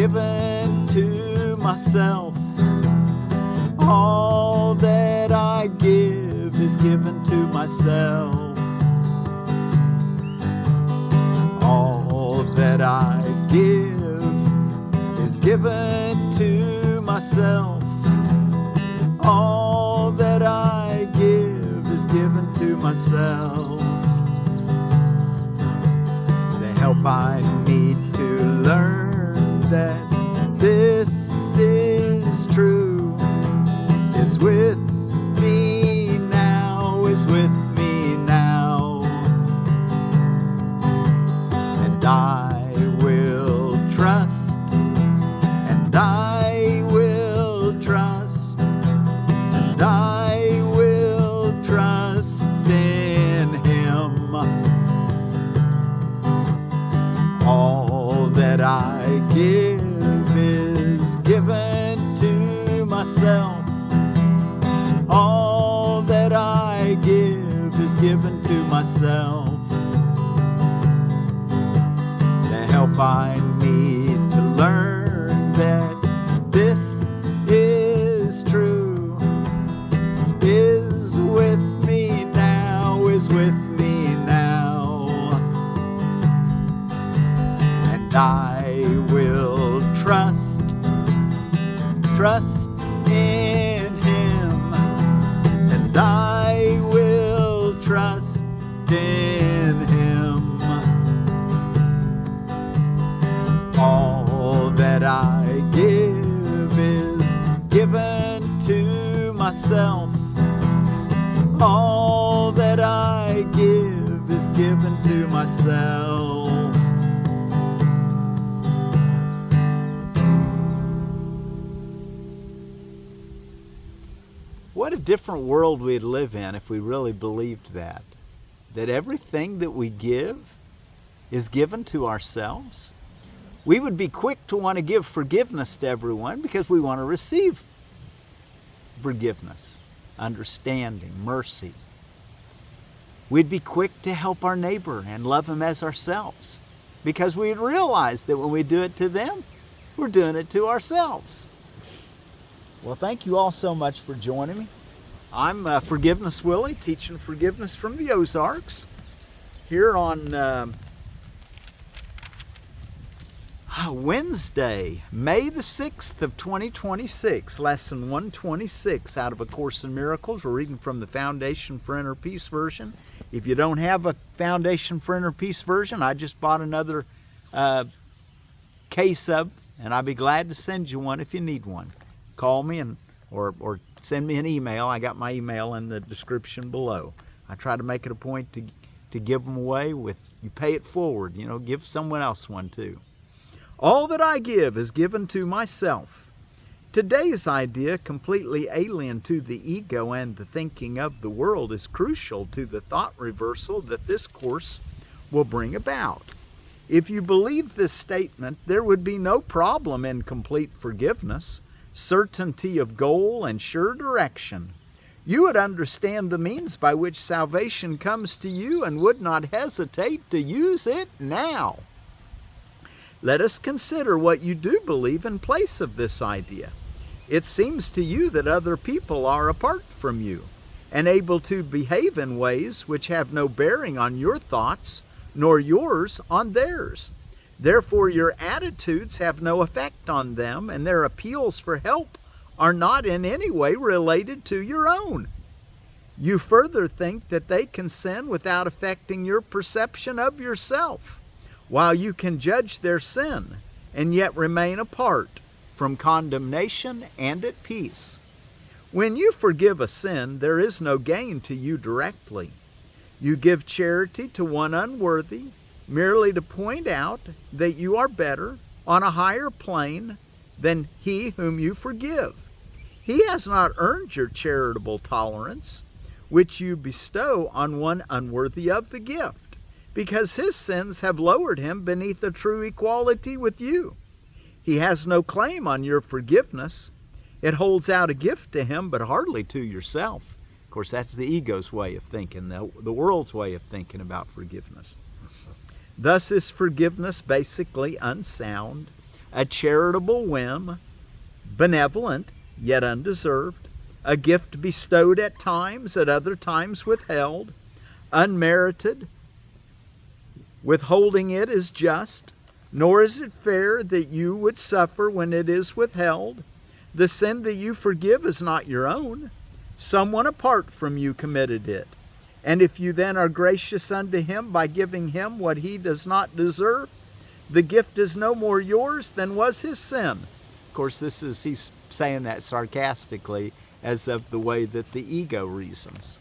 given to myself. All that I give is given to myself. All that I give is given to myself. All that I give is given to myself. The help I need to learn that this is true is with me now, is with me now. And I will trust, and I will trust, and I will trust in Him. All that I give is given to myself. All that I give is given to myself. The help I need to learn that this is true is with me now, is with me now. And I will trust in Him. And I will trust in Him. All that I give is given to myself. All that I give is given to myself. What a different world we'd live in if we really believed that everything that we give is given to ourselves. We would be quick to want to give forgiveness to everyone because we want to receive forgiveness, understanding, mercy. We'd be quick to help our neighbor and love him as ourselves because we'd realize that when we do it to them, we're doing it to ourselves. Well, thank you all so much for joining me. I'm Forgiveness Willie, teaching forgiveness from the Ozarks here on Wednesday, May the 6th of 2026, Lesson 126 out of A Course in Miracles. We're reading from the Foundation for Inner Peace version. If you don't have a Foundation for Inner Peace version, I just bought another case of, and I'd be glad to send you one if you need one. Call me or send me an email. I got my email in the description below. I try to make it a point to give them away with, you pay it forward, give someone else one too. All that I give is given to myself. Today's idea, completely alien to the ego and the thinking of the world, is crucial to the thought reversal that this course will bring about. If you believe this statement, there would be no problem in complete forgiveness, certainty of goal, and sure direction. You would understand the means by which salvation comes to you and would not hesitate to use it now. Let us consider what you do believe in place of this idea. It seems to you that other people are apart from you and able to behave in ways which have no bearing on your thoughts, nor yours on theirs. Therefore, your attitudes have no effect on them, and their appeals for help are not in any way related to your own. You further think that they can sin without affecting your perception of yourself, while you can judge their sin and yet remain apart from condemnation and at peace. When you forgive a sin, there is no gain to you directly. You give charity to one unworthy, merely to point out that you are better, on a higher plane, than he whom you forgive. He has not earned your charitable tolerance, which you bestow on one unworthy of the gift, because his sins have lowered him beneath a true equality with you. He has no claim on your forgiveness. It holds out a gift to him, but hardly to yourself. Of course, that's the ego's way of thinking, the world's way of thinking about forgiveness. Thus is forgiveness basically unsound, a charitable whim, benevolent yet undeserved, a gift bestowed at times, at other times withheld, unmerited. Withholding it is just, nor is it fair that you would suffer when it is withheld. The sin that you forgive is not your own. Someone apart from you committed it. And if you then are gracious unto him by giving him what he does not deserve, the gift is no more yours than was his sin. Of course, he's saying that sarcastically, as of the way that the ego reasons.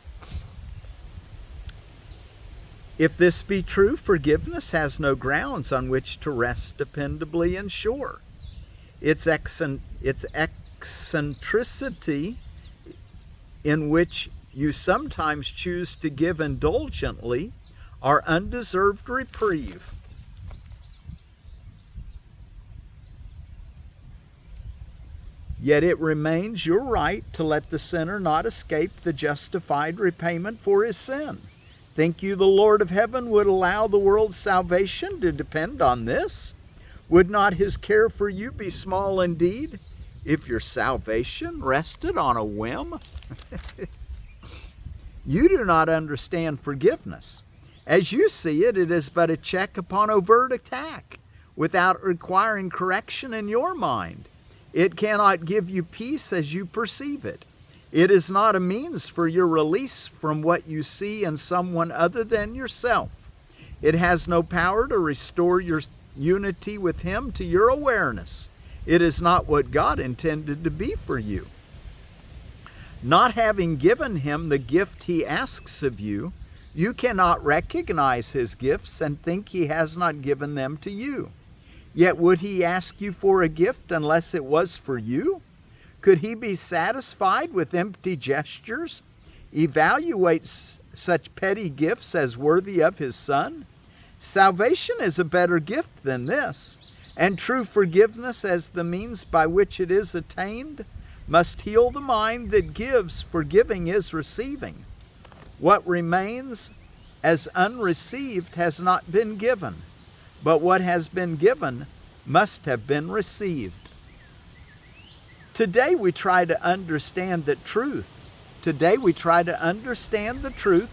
If this be true, forgiveness has no grounds on which to rest dependably and sure. Its eccentricity, in which you sometimes choose to give indulgently, are undeserved reprieve. Yet it remains your right to let the sinner not escape the justified repayment for his sin. Think you the Lord of heaven would allow the world's salvation to depend on this? Would not his care for you be small indeed, if your salvation rested on a whim? You do not understand forgiveness. As you see it, it is but a check upon overt attack, without requiring correction in your mind. It cannot give you peace as you perceive it. It is not a means for your release from what you see in someone other than yourself. It has no power to restore your unity with him to your awareness. It is not what God intended to be for you. Not having given him the gift he asks of you, you cannot recognize his gifts and think he has not given them to you. Yet would he ask you for a gift unless it was for you? Could he be satisfied with empty gestures? Evaluate such petty gifts as worthy of his Son? Salvation is a better gift than this, and true forgiveness as the means by which it is attained must heal the mind that gives, for giving is receiving. What remains as unreceived has not been given, but what has been given must have been received. Today we try to understand the truth. Today we try to understand the truth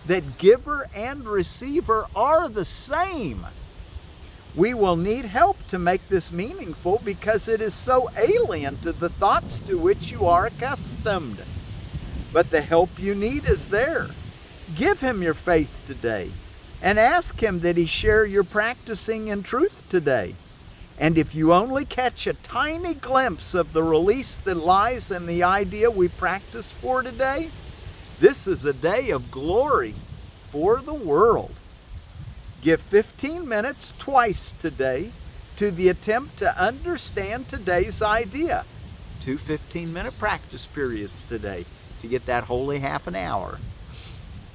that giver and receiver are the same. We will need help to make this meaningful because it is so alien to the thoughts to which you are accustomed. But the help you need is there. Give him your faith today and ask him that he share your practicing in truth today. And if you only catch a tiny glimpse of the release that lies in the idea we practice for today, this is a day of glory for the world. Give 15 minutes twice today to the attempt to understand today's idea. 2 15-minute practice periods today to get that holy half an hour.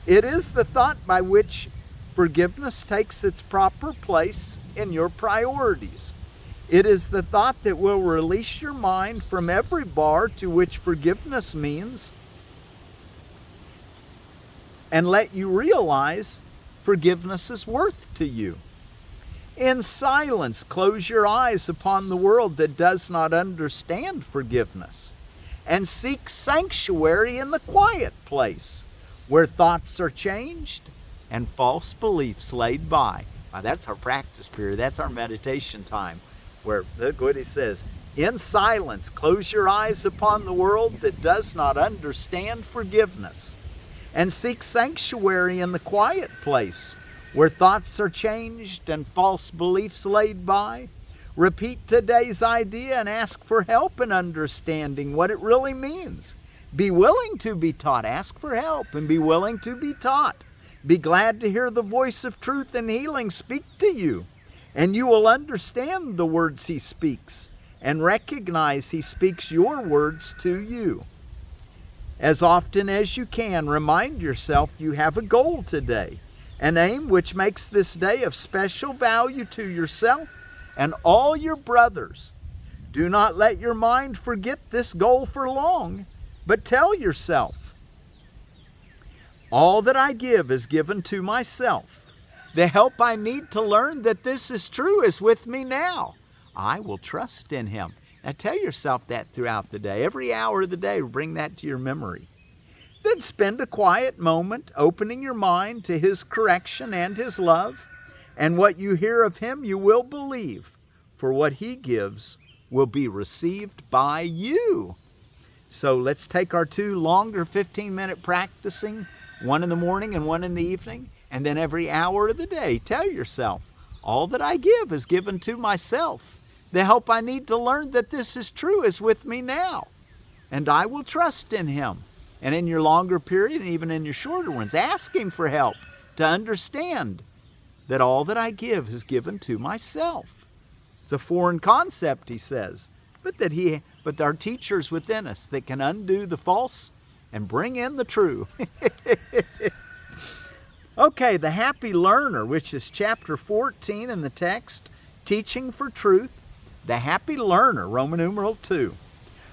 It is the thought by which forgiveness takes its proper place in your priorities. It is the thought that will release your mind from every bar to which forgiveness means and let you realize forgiveness' worth to you. In silence, close your eyes upon the world that does not understand forgiveness, and seek sanctuary in the quiet place where thoughts are changed and false beliefs laid by. Now, that's our practice period. That's our meditation time, where, look what he says, in silence, close your eyes upon the world that does not understand forgiveness, and seek sanctuary in the quiet place where thoughts are changed and false beliefs laid by. Repeat today's idea and ask for help in understanding what it really means. Be willing to be taught. Ask for help and be willing to be taught. Be glad to hear the voice of truth and healing speak to you, and you will understand the words he speaks and recognize he speaks your words to you. As often as you can, remind yourself you have a goal today, an aim which makes this day of special value to yourself and all your brothers. Do not let your mind forget this goal for long, but tell yourself, all that I give is given to myself. The help I need to learn that this is true is with me now. I will trust in him. Now tell yourself that throughout the day. Every hour of the day, bring that to your memory. Then spend a quiet moment opening your mind to his correction and his love. And what you hear of him, you will believe. For what he gives will be received by you. So let's take our 2 longer 15-minute practicing, one in the morning and one in the evening. And then every hour of the day, tell yourself, all that I give is given to myself. The help I need to learn that this is true is with me now. And I will trust in him. And in your longer period, and even in your shorter ones, ask him for help to understand that all that I give is given to myself. It's a foreign concept, he says, but there are teachers within us that can undo the false and bring in the true. Okay, the happy learner, which is chapter 14 in the text, teaching for truth. The happy learner, Roman numeral 2.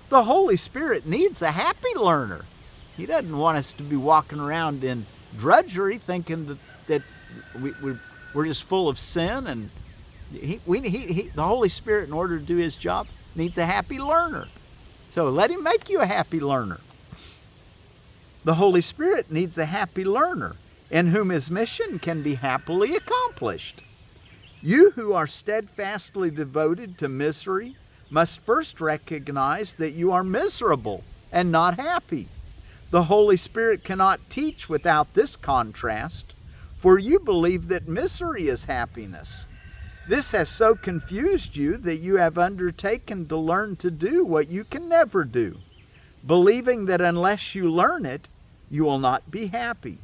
The Holy Spirit needs a happy learner. He doesn't want us to be walking around in drudgery thinking that we're just full of sin. And the Holy Spirit, in order to do his job, needs a happy learner. So let him make you a happy learner. The Holy Spirit needs a happy learner in whom his mission can be happily accomplished. You who are steadfastly devoted to misery must first recognize that you are miserable and not happy. The Holy Spirit cannot teach without this contrast, for you believe that misery is happiness. This has so confused you that you have undertaken to learn to do what you can never do, believing that unless you learn it, you will not be happy.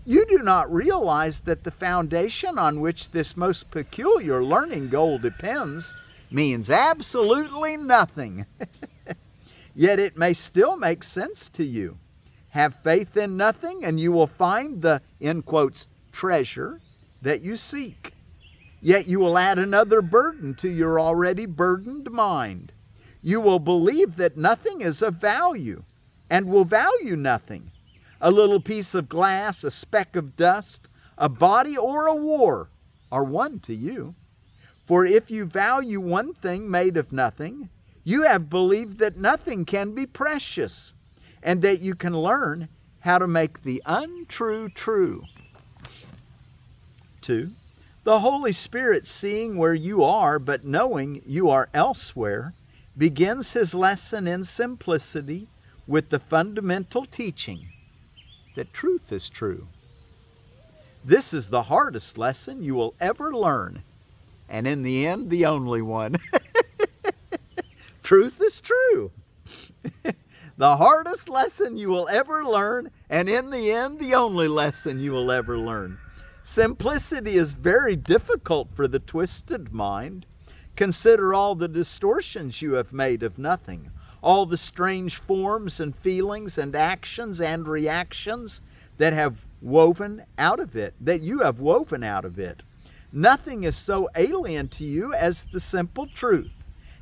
You do not realize that the foundation on which this most peculiar learning goal depends means absolutely nothing. Yet it may still make sense to you. Have faith in nothing and you will find the, in quotes, treasure that you seek. Yet you will add another burden to your already burdened mind. You will believe that nothing is of value and will value nothing. A little piece of glass, a speck of dust, a body, or a war are one to you. For if you value one thing made of nothing, you have believed that nothing can be precious, and that you can learn how to make the untrue true. 2. The Holy Spirit, seeing where you are, but knowing you are elsewhere, begins his lesson in simplicity with the fundamental teaching that truth is true. This is the hardest lesson you will ever learn, and in the end, the only one. Truth is true. The hardest lesson you will ever learn, and in the end, the only lesson you will ever learn. Simplicity is very difficult for the twisted mind. Consider all the distortions you have made of nothing, all the strange forms and feelings and actions and reactions that have woven out of it, that you have woven out of it. Nothing is so alien to you as the simple truth,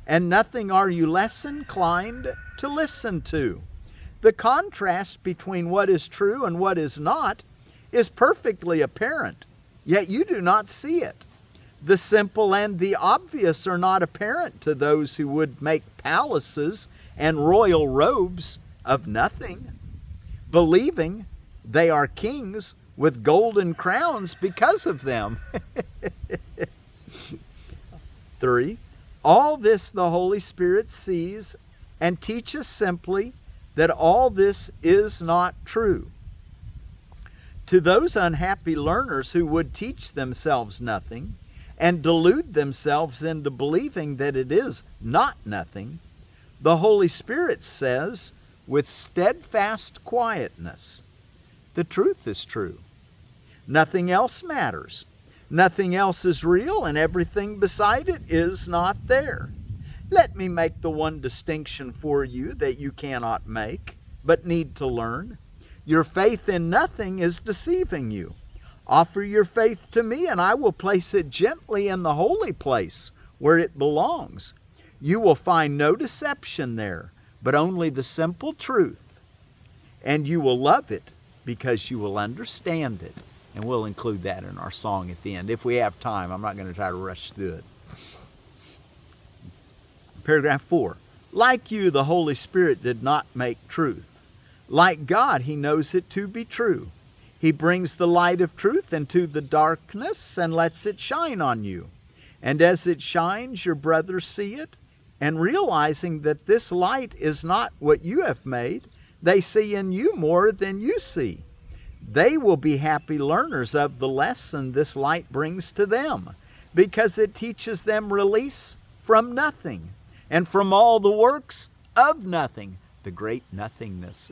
and nothing are you less inclined to listen to. The contrast between what is true and what is not is perfectly apparent, yet you do not see it. The simple and the obvious are not apparent to those who would make palaces and royal robes of nothing, believing they are kings with golden crowns because of them. 3. All this the Holy Spirit sees and teaches simply that all this is not true. To those unhappy learners who would teach themselves nothing and delude themselves into believing that it is not nothing, the Holy Spirit says with steadfast quietness, the truth is true. Nothing else matters. Nothing else is real, and everything beside it is not there. Let me make the one distinction for you that you cannot make, but need to learn. Your faith in nothing is deceiving you. Offer your faith to me, and I will place it gently in the holy place where it belongs. You will find no deception there, but only the simple truth. And you will love it because you will understand it. And we'll include that in our song at the end if we have time. I'm not going to try to rush through it. Paragraph 4. Like you, the Holy Spirit did not make truth. Like God, he knows it to be true. He brings the light of truth into the darkness and lets it shine on you. And as it shines, your brothers see it, and realizing that this light is not what you have made, they see in you more than you see. They will be happy learners of the lesson this light brings to them, because it teaches them release from nothing and from all the works of nothing, the great nothingness.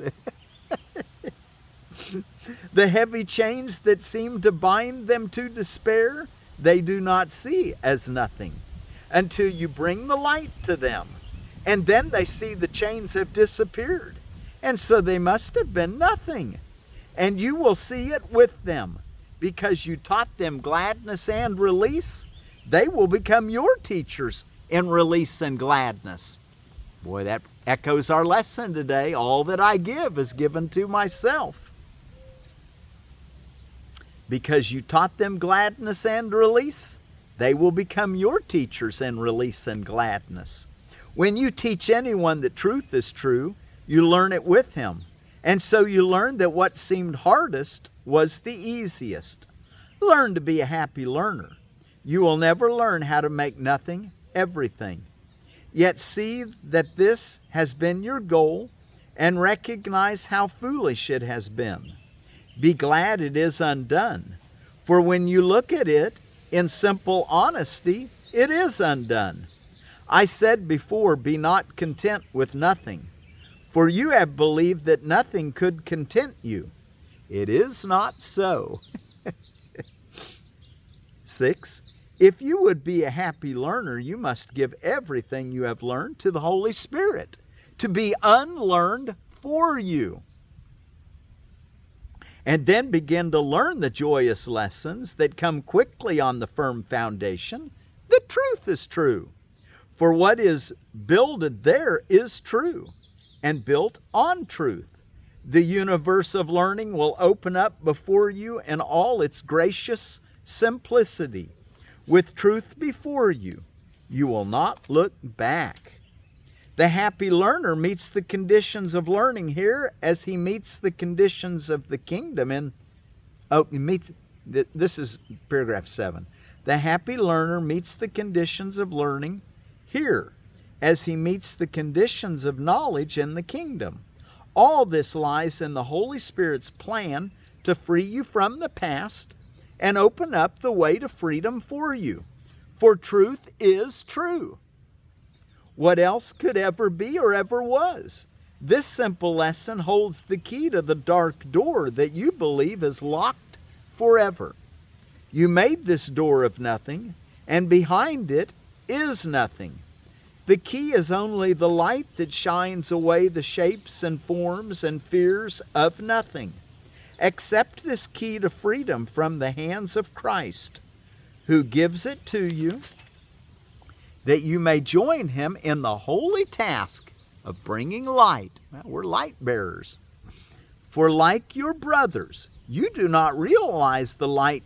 The heavy chains that seem to bind them to despair, they do not see as nothing until you bring the light to them. And then they see the chains have disappeared. And so they must have been nothing. And you will see it with them. Because you taught them gladness and release, they will become your teachers in release and gladness. Boy, that echoes our lesson today. All that I give is given to myself. Because you taught them gladness and release, they will become your teachers in release and gladness. When you teach anyone that truth is true, you learn it with him. And so you learn that what seemed hardest was the easiest. Learn to be a happy learner. You will never learn how to make nothing everything. Yet see that this has been your goal and recognize how foolish it has been. Be glad it is undone, for when you look at it in simple honesty, it is undone. I said before, be not content with nothing, for you have believed that nothing could content you. It is not so. 6. If you would be a happy learner, you must give everything you have learned to the Holy Spirit, to be unlearned for you. And then begin to learn the joyous lessons that come quickly on the firm foundation that truth is true. For what is builded there is true and built on truth. The universe of learning will open up before you in all its gracious simplicity. With truth before you, you will not look back. The happy learner meets the conditions of learning here as he meets the conditions of the kingdom this is paragraph 7. The happy learner meets the conditions of learning here as he meets the conditions of knowledge in the kingdom. All this lies in the Holy Spirit's plan to free you from the past and open up the way to freedom for you. For truth is true. What else could ever be or ever was? This simple lesson holds the key to the dark door that you believe is locked forever. You made this door of nothing, and behind it is nothing. The key is only the light that shines away the shapes and forms and fears of nothing. Accept this key to freedom from the hands of Christ, who gives it to you, that you may join him in the holy task of bringing light. Well, we're light bearers. For like your brothers, you do not realize the light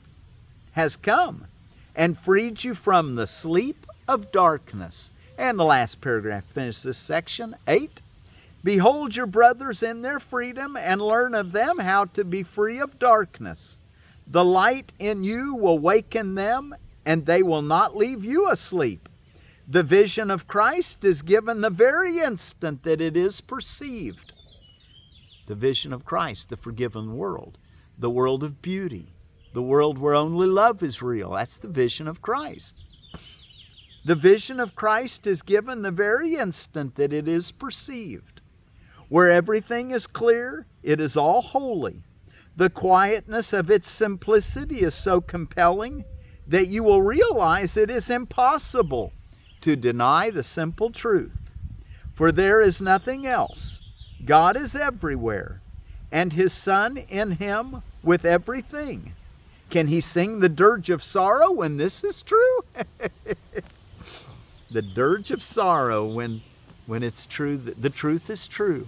has come and freed you from the sleep of darkness. And the last paragraph finishes this section. 8. Behold your brothers in their freedom and learn of them how to be free of darkness. The light in you will waken them, and they will not leave you asleep. The vision of Christ is given the very instant that it is perceived. The vision of Christ, the forgiven world, the world of beauty, the world where only love is real. That's the vision of Christ. The vision of Christ is given the very instant that it is perceived. Where everything is clear, it is all holy. The quietness of its simplicity is so compelling that you will realize it is impossible to deny the simple truth. For there is nothing else. God is everywhere, and his Son in him with everything. Can he sing the dirge of sorrow when this is true? The dirge of sorrow when it's true, the truth is true.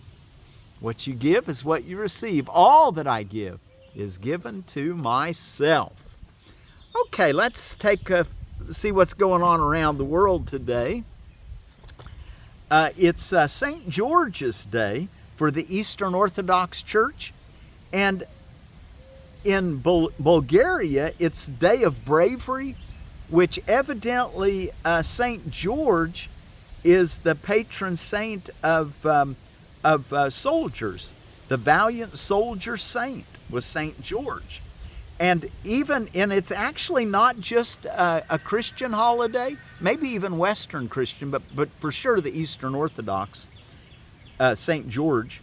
What you give is what you receive. All that I give is given to myself. Okay, let's see what's going on around the world today. It's St. George's Day for the Eastern Orthodox Church. And in Bulgaria, it's Day of Bravery, which evidently St. George is the patron saint of soldiers. The valiant soldier saint was St. George. And it's actually not just a Christian holiday, maybe even Western Christian, but for sure the Eastern Orthodox, St. George,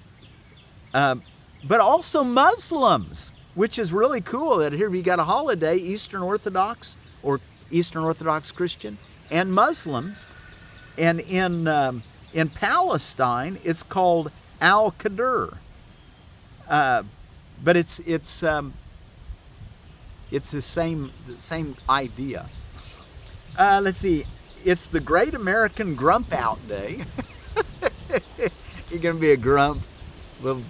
but also Muslims, which is really cool that here we got a holiday, Eastern Orthodox or Eastern Orthodox Christian, and Muslims. And in Palestine, it's called Al-Qadr, but it's the same idea. Let's see. It's the Great American Grump Out Day. You're going to be a grump. Well,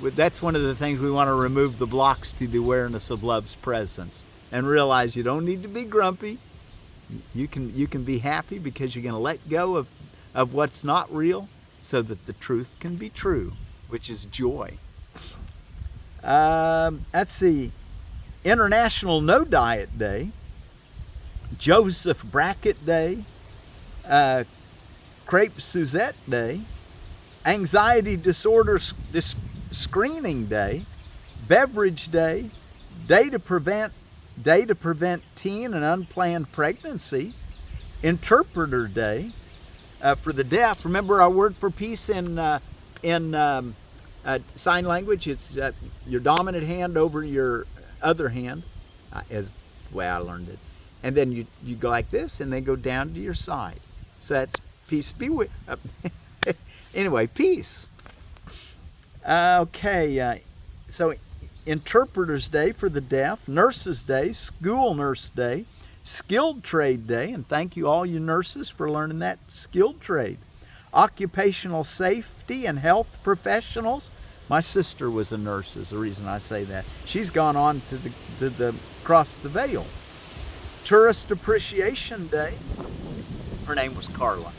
that's one of the things we want to remove the blocks to the awareness of love's presence and realize you don't need to be grumpy. You can be happy because you're going to let go of what's not real so that the truth can be true, which is joy. Let's see. International No Diet Day, Joseph Brackett Day, Crepe Suzette Day, Anxiety Disorder Screening Day, Beverage Day, Day to prevent teen and unplanned pregnancy, Interpreter Day for the deaf. Remember our word for peace in sign language? It's your dominant hand over your other hand, as the way I learned it, and then you go like this and then go down to your side. So that's peace be with. Anyway, peace. Okay, so Interpreter's Day for the deaf, Nurses Day, School Nurse Day, Skilled Trade Day, and thank you all you nurses for learning that skilled trade. Occupational Safety and Health Professionals. My sister was a nurse, is the reason I say that. She's gone on to the across the veil. Tourist Appreciation Day. Her name was Carla.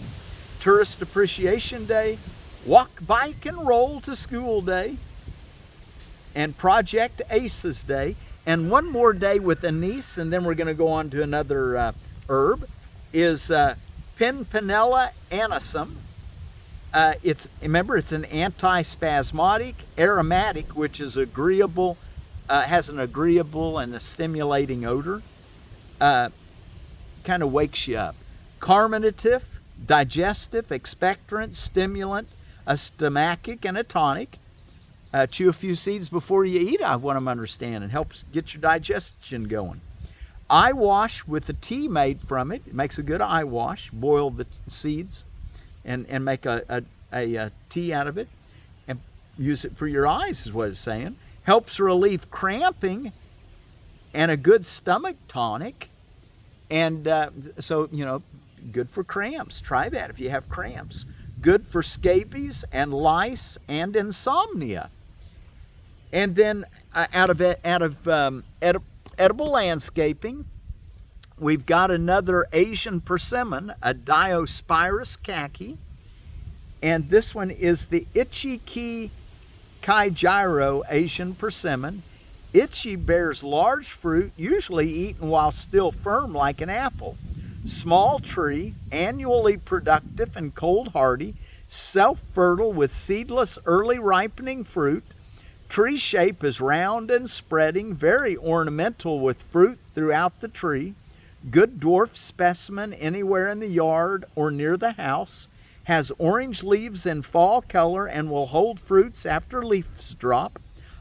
Tourist Appreciation Day. Walk, Bike, and Roll to School Day. And Project ACES Day. And one more day with anise, and then we're going to go on to another herb, is Pimpinella anisum. Remember, it's an antispasmodic, aromatic, which is agreeable, has an agreeable and a stimulating odor. Kind of wakes you up. Carminative, digestive, expectorant, stimulant, a stomachic, and a tonic. Chew a few seeds before you eat, I want them to understand. It helps get your digestion going. Eye wash with the tea made from it. It makes a good eye wash. Boil the seeds and make a tea out of it and use it for your eyes, is what it's saying. Helps relieve cramping and a good stomach tonic. And so, good for cramps. Try that if you have cramps. Good for scabies and lice and insomnia. And then out of edible landscaping, we've got another Asian persimmon, a Diospirus khaki. And this one is the Ichiki Kaijiro Asian persimmon. Ichi bears large fruit, usually eaten while still firm like an apple. Small tree, annually productive and cold hardy, self-fertile with seedless early ripening fruit. Tree shape is round and spreading, very ornamental with fruit throughout the tree. Good dwarf specimen anywhere in the yard or near the house. Has orange leaves in fall color and will hold fruits after leaves drop.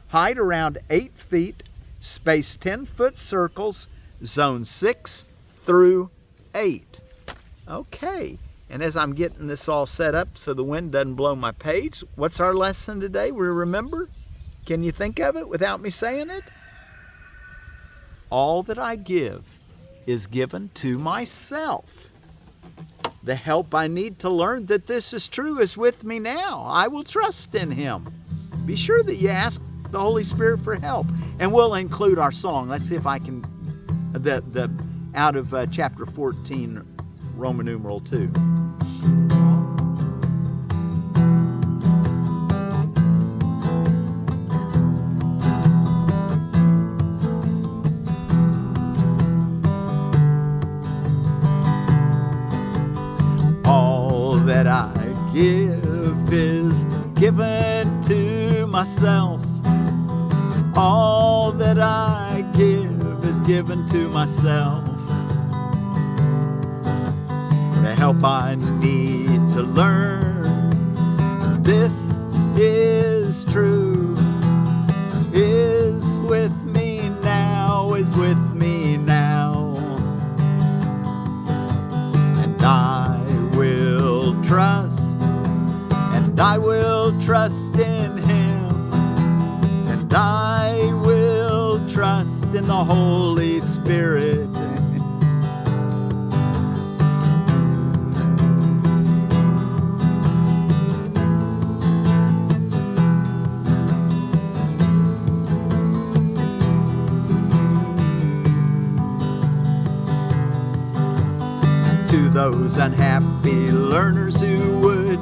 Height around 8 feet. Space 10-foot circles. Zone 6 through 8. Okay, and as I'm getting this all set up so the wind doesn't blow my page, what's our lesson today? We remember? Can you think of it without me saying it? All that I give is given to myself. The help I need to learn that this is true is with me now. I will trust in Him. Be sure that you ask the Holy Spirit for help. And we'll include our song. Let's see if I can, out of chapter 14, Roman numeral 2. give is given to myself. All that I give is given to myself. The help I need to learn this is true, is with me now, is with me now. And I will trust, and I will trust in Him, and I will trust in the Holy Spirit. To those unhappy learners who would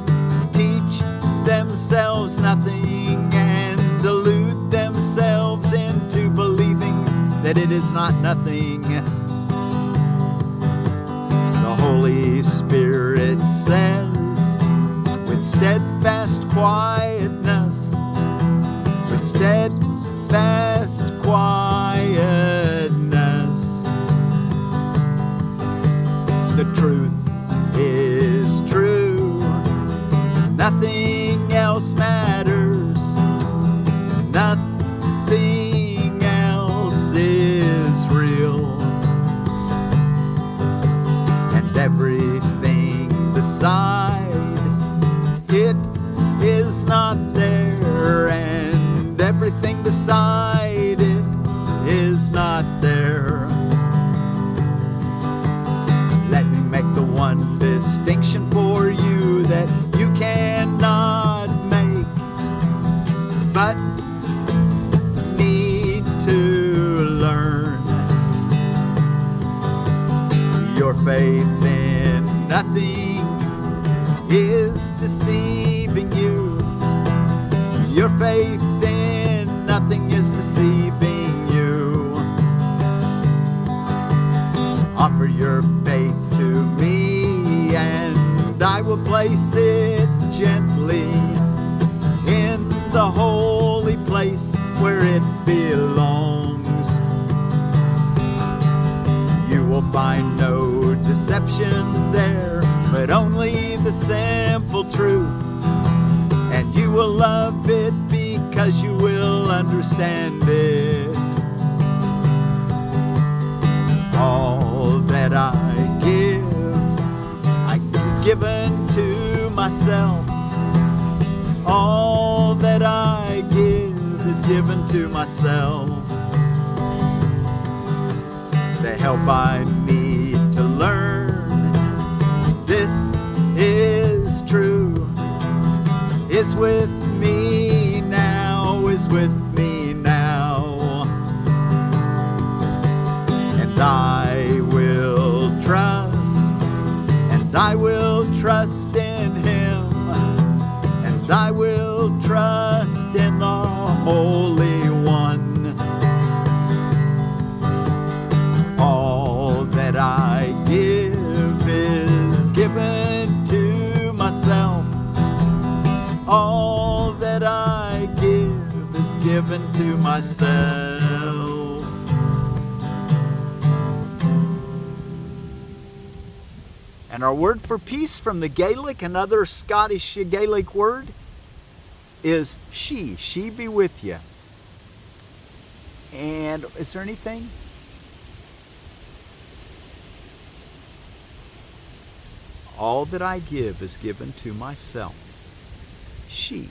teach themselves nothing and delude themselves into believing that it is not nothing, the Holy Spirit says, with steadfast quietness, with steadfast quietness, the truth is true, nothing else matters, nothing else is real, and everything beside it is not there, and everything beside it is not there. Let me make the one distinction for you that you cannot make, but need to learn. Your faith in nothing is deceiving you. Your faith in nothing is deceiving you. Offer your faith to me, and I will place it gently in the holy place where it belongs. You will find no deception there, but only the simple truth. And you will love it because you will understand it. All that I give is given to myself. All that I give is given to myself. The help I need to learn this is true, is with me now, is with me now. And I will trust, and I will trust in Him, and I will trust in the Holy One. All that I give is given to myself. All that I give is given to myself. And our word for peace from the Gaelic, another Scottish Gaelic word, is shee. Shee be with you. And is there anything? All that I give is given to myself. Shee.